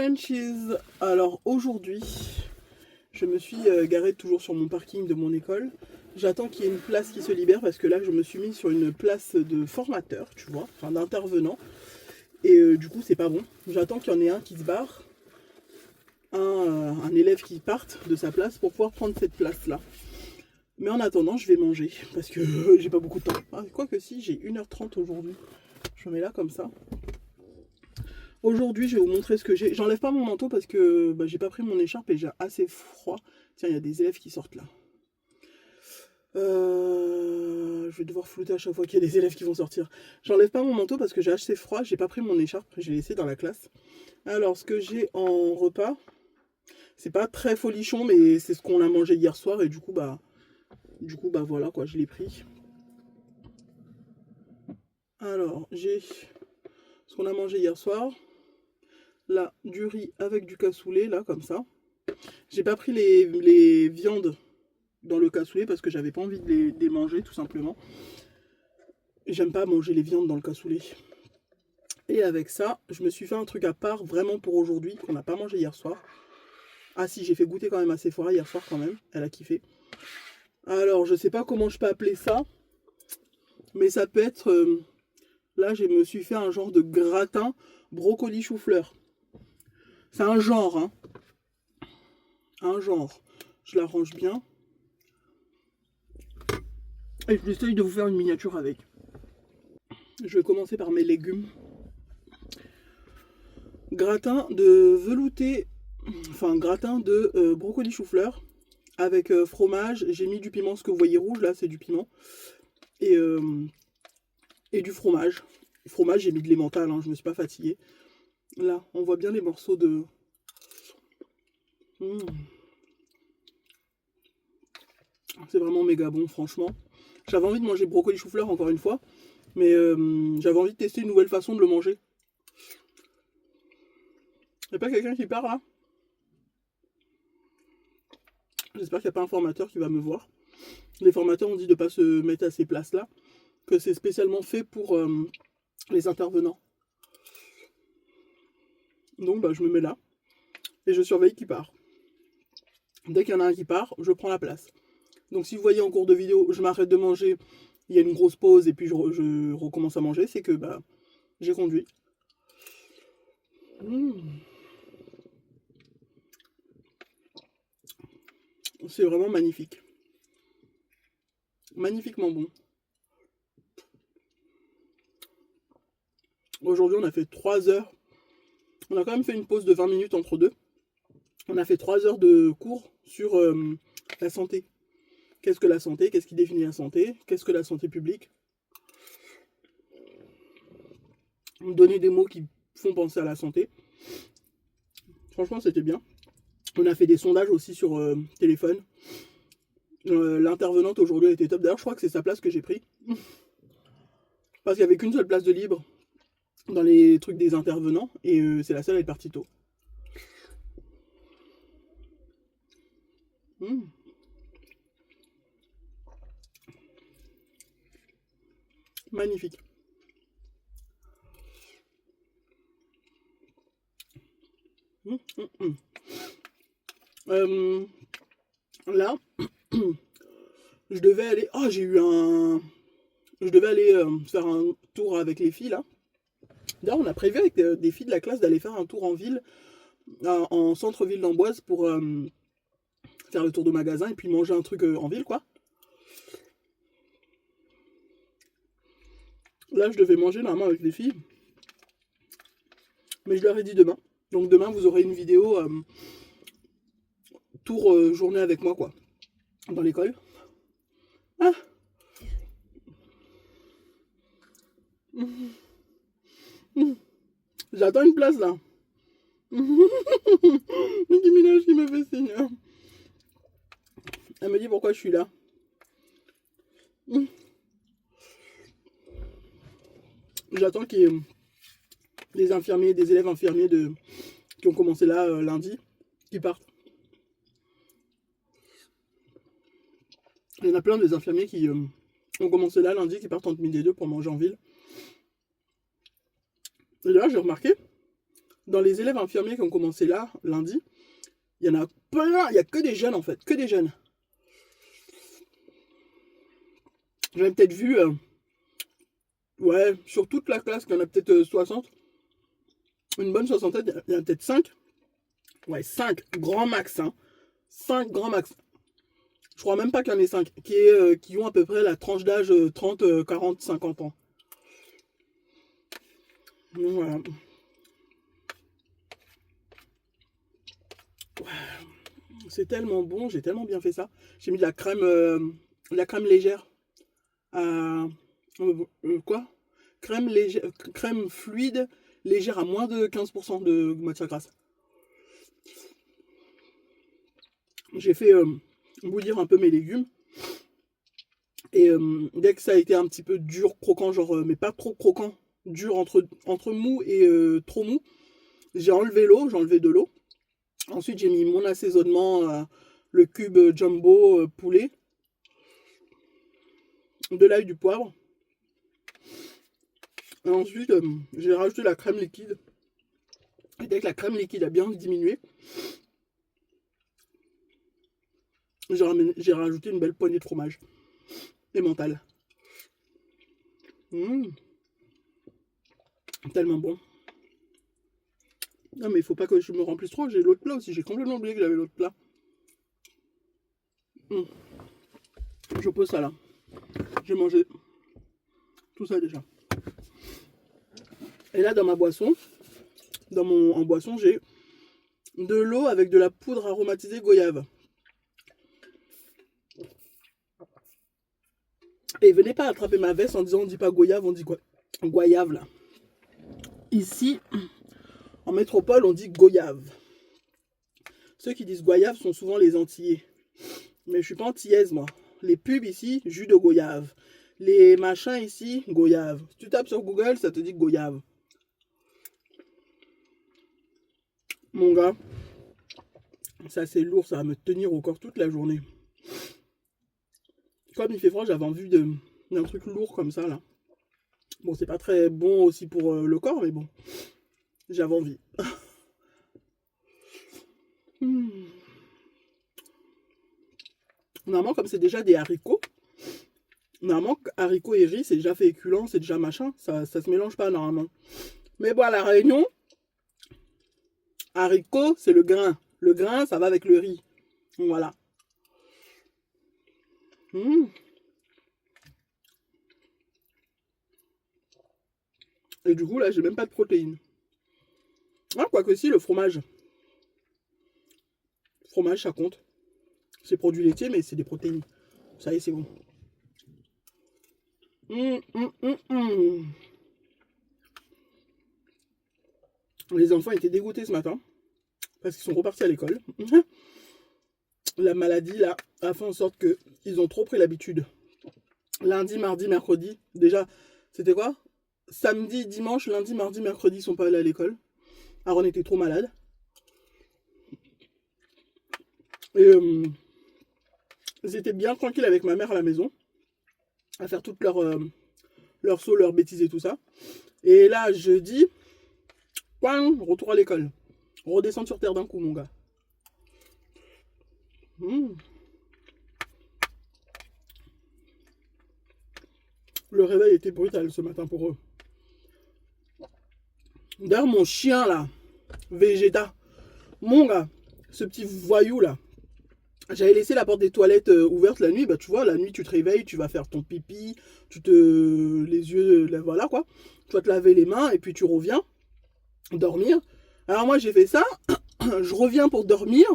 Frenchies. Alors aujourd'hui, je me suis garée toujours sur mon parking de mon école. J'attends qu'il y ait une place qui se libère parce que là, je me suis mis sur une place de formateur, tu vois, enfin d'intervenant. Et du coup, c'est pas bon. J'attends qu'il y en ait un qui se barre, un élève qui parte de sa place pour pouvoir prendre cette place-là. Mais en attendant, je vais manger parce que j'ai pas beaucoup de temps. Ah, quoique si, j'ai 1h30 aujourd'hui. Je me mets là comme ça. Aujourd'hui, je vais vous montrer ce que j'ai. J'enlève pas mon manteau parce que j'ai pas pris mon écharpe et j'ai assez froid. Tiens, il y a des élèves qui sortent là. Je vais devoir flouter à chaque fois qu'il y a des élèves qui vont sortir. J'enlève pas mon manteau parce que j'ai assez froid. J'ai pas pris mon écharpe. J'ai laissé dans la classe. Alors, ce que j'ai en repas, c'est pas très folichon, mais c'est ce qu'on a mangé hier soir et du coup, voilà quoi, je l'ai pris. Alors, j'ai ce qu'on a mangé hier soir. Là, du riz avec du cassoulet, là, comme ça. J'ai pas pris les viandes dans le cassoulet parce que j'avais pas envie de les manger, tout simplement. J'aime pas manger les viandes dans le cassoulet. Et avec ça, je me suis fait un truc à part, vraiment pour aujourd'hui, qu'on n'a pas mangé hier soir. Ah si, j'ai fait goûter quand même à Sephora hier soir quand même. Elle a kiffé. Alors, je sais pas comment je peux appeler ça. Mais ça peut être... là, je me suis fait un genre de gratin brocoli chou-fleur. C'est un genre, hein. Un genre. Je l'arrange bien. Et j'essaye de vous faire une miniature avec. Je vais commencer par mes légumes. Gratin de velouté, enfin gratin de brocoli chou-fleur avec fromage. J'ai mis du piment, ce que vous voyez rouge là, c'est du piment. Et du fromage. Fromage, j'ai mis de l'emmental, hein, je me suis pas fatiguée. Là, on voit bien les morceaux de... C'est vraiment méga bon, franchement. J'avais envie de manger brocoli chou-fleur encore une fois. Mais j'avais envie de tester une nouvelle façon de le manger. Y'a pas quelqu'un qui part là? J'espère qu'il n'y a pas un formateur qui va me voir. Les formateurs ont dit de ne pas se mettre à ces places-là, que c'est spécialement fait pour les intervenants. Donc je me mets là et je surveille qui part. Dès qu'il y en a un qui part, je prends la place. Donc si vous voyez en cours de vidéo, je m'arrête de manger, il y a une grosse pause et puis je recommence à manger, c'est que j'ai conduit. C'est vraiment magnifique. Magnifiquement bon. Aujourd'hui, on a fait 3 heures. On a quand même fait une pause de 20 minutes entre deux. On a fait 3 heures de cours sur la santé. Qu'est-ce que la santé? Qu'est-ce qui définit la santé? Qu'est-ce que la santé publique? On donnait des mots qui font penser à la santé. Franchement, c'était bien. On a fait des sondages aussi sur téléphone. L'intervenante aujourd'hui était top. D'ailleurs, je crois que c'est sa place que j'ai pris. Parce qu'il n'y avait qu'une seule place de libre dans les trucs des intervenants. Et c'est la seule à être partie tôt. Magnifique. Là, je devais aller... Oh, j'ai eu un... Je devais aller faire un tour avec les filles, là. D'ailleurs, on a prévu avec des filles de la classe d'aller faire un tour en ville, en centre-ville d'Amboise, pour faire le tour de magasin et puis manger un truc en ville, quoi. Là, je devais manger normalement avec les filles. Mais je leur ai dit demain. Donc demain, vous aurez une vidéo tour journée avec moi, quoi. Dans l'école. Ah. J'attends une place, là. Nicki Minaj qui me fait signe. Elle me dit pourquoi je suis là. J'attends qu'il y ait des infirmiers, des élèves infirmiers qui ont commencé là lundi, qui partent. Il y en a plein des infirmiers qui ont commencé là lundi, qui partent entre midi et deux pour manger en ville. Et là, j'ai remarqué, dans les élèves infirmiers qui ont commencé là, lundi, il y en a plein, il n'y a que des jeunes en fait, que des jeunes. J'avais peut-être vu, ouais, sur toute la classe, il y en a peut-être 60, une bonne soixantaine, il y en a peut-être 5. Ouais, 5, grand max, hein. 5 grand max. Je crois même pas qu'il y en ait 5 qui ont à peu près la tranche d'âge 30, 40, 50 ans. Donc voilà. C'est tellement bon, j'ai tellement bien fait ça. J'ai mis de la crème légère à... quoi? Crème légère, crème fluide légère à moins de 15% de matière grasse. J'ai fait bouillir un peu mes légumes. Et dès que ça a été un petit peu dur, croquant, genre, mais pas trop croquant, dur entre mou et trop mou, j'ai enlevé l'eau, j'ai enlevé de l'eau. Ensuite, j'ai mis mon assaisonnement, le cube jumbo poulet, de l'ail, du poivre. Et ensuite, j'ai rajouté la crème liquide. Et dès que la crème liquide a bien diminué, j'ai rajouté une belle poignée de fromage emmental. Tellement bon. Non mais il faut pas que je me remplisse trop, j'ai l'autre plat aussi, j'ai complètement oublié que j'avais l'autre plat. Je pose ça là. J'ai mangé tout ça déjà. Et là dans ma boisson, en boisson, j'ai de l'eau avec de la poudre aromatisée goyave. Et venez pas attraper ma veste en disant on dit pas goyave, on dit quoi? Goyave là. Ici, en métropole, on dit goyave. Ceux qui disent goyave sont souvent les Antillais. Mais je suis pas antillaise moi. Les pubs ici, jus de goyave. Les machins ici, goyave. Si tu tapes sur Google, ça te dit goyave. Mon gars, ça c'est lourd, ça va me tenir au corps toute la journée. Comme il fait froid, j'avais envie d'un truc lourd comme ça là. Bon, c'est pas très bon aussi pour le corps, mais bon, j'avais envie. Normalement, comme c'est déjà des haricots, normalement, haricots et riz, c'est déjà féculent, c'est déjà machin, ça se mélange pas normalement. Mais bon, à la Réunion, haricot, c'est le grain. Le grain, ça va avec le riz. Voilà. Et du coup, là, j'ai même pas de protéines. Ah, quoique si, le fromage. Le fromage, ça compte. C'est produit laitier, mais c'est des protéines. Ça y est, c'est bon. Les enfants étaient dégoûtés ce matin. Parce qu'ils sont repartis à l'école. La maladie, là, a fait en sorte qu'ils ont trop pris l'habitude. Lundi, mardi, mercredi. Déjà, c'était quoi? Samedi, dimanche, lundi, mardi, mercredi, ils sont pas allés à l'école. Aaron était trop malade. Et ils étaient bien tranquilles avec ma mère à la maison. À faire toutes leurs sauts, leurs bêtises et tout ça. Et là, jeudi, retour à l'école. Redescendre sur terre d'un coup, mon gars. Le réveil était brutal ce matin pour eux. D'ailleurs, mon chien là, Vegeta, mon gars, ce petit voyou là, j'avais laissé la porte des toilettes ouverte la nuit. Bah, tu vois, la nuit, tu te réveilles, tu vas faire ton pipi, les yeux, voilà quoi. Tu vas te laver les mains et puis tu reviens dormir. Alors, moi, j'ai fait ça. Je reviens pour dormir.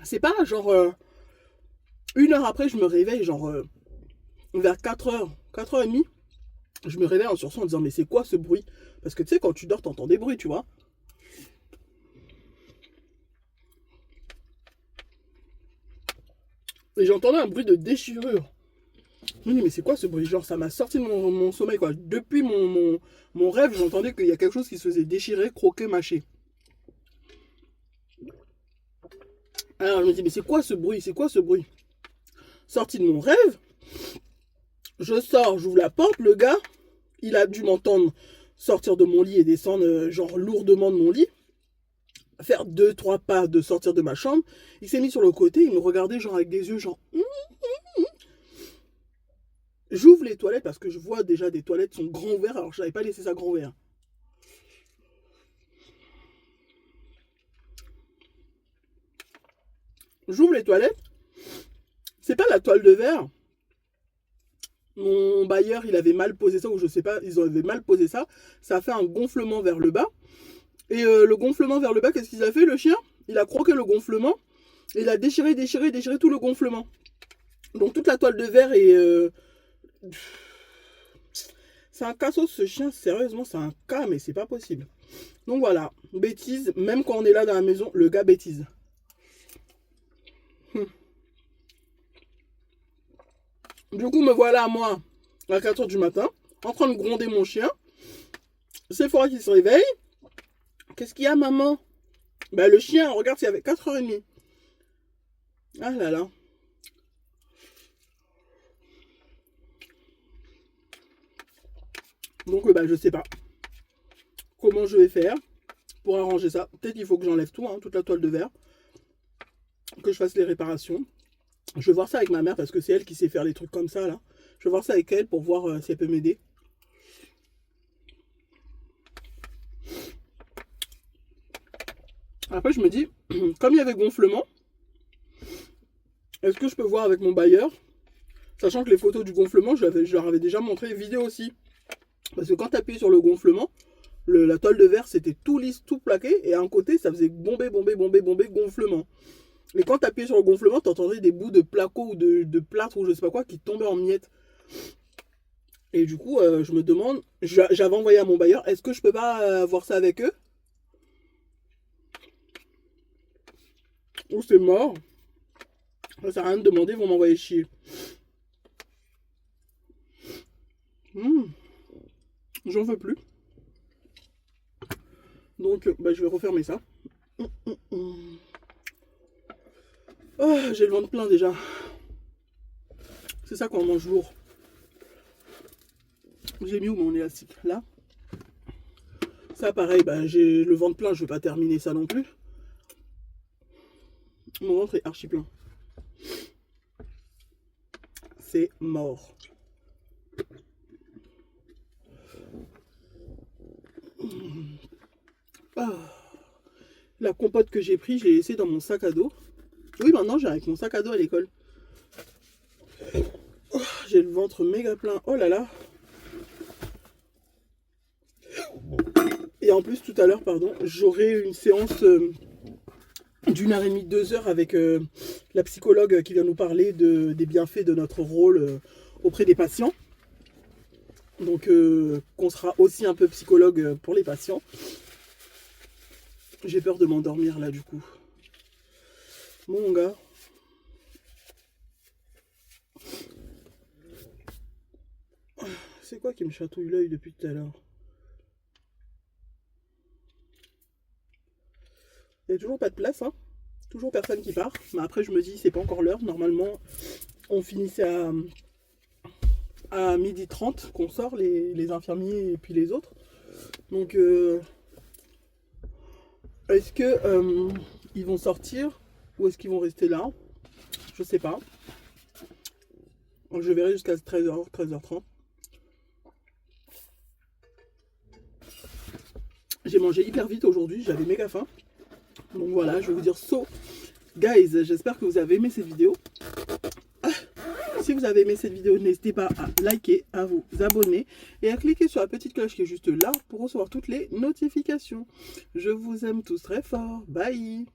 C'est pas genre 1 heure après, je me réveille, genre vers 4h, 4h30. Je me réveille en sursaut en disant, mais c'est quoi ce bruit? Parce que tu sais, quand tu dors, t'entends des bruits, tu vois. Et j'entendais un bruit de déchirure. Je me dis, mais c'est quoi ce bruit? Genre, ça m'a sorti de mon sommeil, quoi. Depuis mon rêve, j'entendais qu'il y a quelque chose qui se faisait déchirer, croquer, mâcher. Alors, je me dis, mais c'est quoi ce bruit? C'est quoi ce bruit? Sorti de mon rêve, je sors, j'ouvre la porte, le gars, il a dû m'entendre sortir de mon lit et descendre genre lourdement de mon lit, faire 2-3 pas de sortir de ma chambre. Il s'est mis sur le côté, il me regardait genre avec des yeux genre... J'ouvre les toilettes parce que je vois déjà des toilettes sont grands ouverts, alors je n'avais pas laissé ça grand ouvert. J'ouvre les toilettes, c'est pas la toile de verre. Mon bailleur, il avait mal posé ça, ou je sais pas, ils avaient mal posé ça. Ça a fait un gonflement vers le bas. Et le gonflement vers le bas, qu'est-ce qu'il a fait, le chien? Il a croqué le gonflement. Et il a déchiré tout le gonflement. Donc toute la toile de verre est... C'est un cassos, ce chien, sérieusement, c'est un cas, mais c'est pas possible. Donc voilà, bêtise, même quand on est là dans la maison, le gars bêtise. Du coup, me voilà, moi, à 4 h du matin, en train de gronder mon chien. Sephora qui se réveille. Qu'est-ce qu'il y a, maman? Ben, le chien, regarde, il y avait 4 h 30. Ah là là. Donc, ben, je sais pas comment je vais faire pour arranger ça. Peut-être qu'il faut que j'enlève tout, hein, toute la toile de verre. Que je fasse les réparations. Je vais voir ça avec ma mère parce que c'est elle qui sait faire les trucs comme ça, là. Je vais voir ça avec elle pour voir si elle peut m'aider. Après, je me dis, comme il y avait gonflement, est-ce que je peux voir avec mon bailleur? Sachant que les photos du gonflement, je leur avais déjà montré, vidéo aussi. Parce que quand tu appuies sur le gonflement, la toile de verre, c'était tout lisse, tout plaqué. Et à un côté, ça faisait bomber, gonflement. Et quand tu appuyais sur le gonflement, tu entendais des bouts de placo ou de plâtre ou je sais pas quoi qui tombaient en miettes. Et du coup, je me demande, j'avais envoyé à mon bailleur, est-ce que je peux pas voir ça avec eux? Ou c'est mort? Ça sert à rien de demander, ils vont m'envoyer chier. J'en veux plus. Donc, bah, je vais refermer ça. Oh, j'ai le ventre plein déjà. C'est ça quand on mange lourd. J'ai mis où mon élastique? Là. Ça, pareil, bah, j'ai le ventre plein, je vais pas terminer ça non plus. Mon ventre est archi plein. C'est mort. Ah. La compote que j'ai pris, je l'ai laissée dans mon sac à dos. Oui, maintenant j'ai avec mon sac à dos à l'école. Oh, j'ai le ventre méga plein. Oh là là. Et en plus, tout à l'heure, pardon, j'aurai une séance d'1h30, 2 heures avec la psychologue qui vient nous parler des bienfaits de notre rôle auprès des patients. Donc, qu'on sera aussi un peu psychologue pour les patients. J'ai peur de m'endormir là, du coup. Mon gars. C'est quoi qui me chatouille l'œil depuis tout à l'heure? Il n'y a toujours pas de place, hein. Toujours personne qui part. Mais après, je me dis, c'est pas encore l'heure. Normalement, on finissait à 12h30 qu'on sort, les infirmiers et puis les autres. Donc, est-ce que ils vont sortir ou est-ce qu'ils vont rester là? Je sais pas. Je verrai jusqu'à 13h, 13h30. J'ai mangé hyper vite aujourd'hui, j'avais méga faim. Donc voilà, je vais vous dire so. Guys, j'espère que vous avez aimé cette vidéo. Si vous avez aimé cette vidéo, n'hésitez pas à liker, à vous abonner et à cliquer sur la petite cloche qui est juste là pour recevoir toutes les notifications. Je vous aime tous très fort. Bye.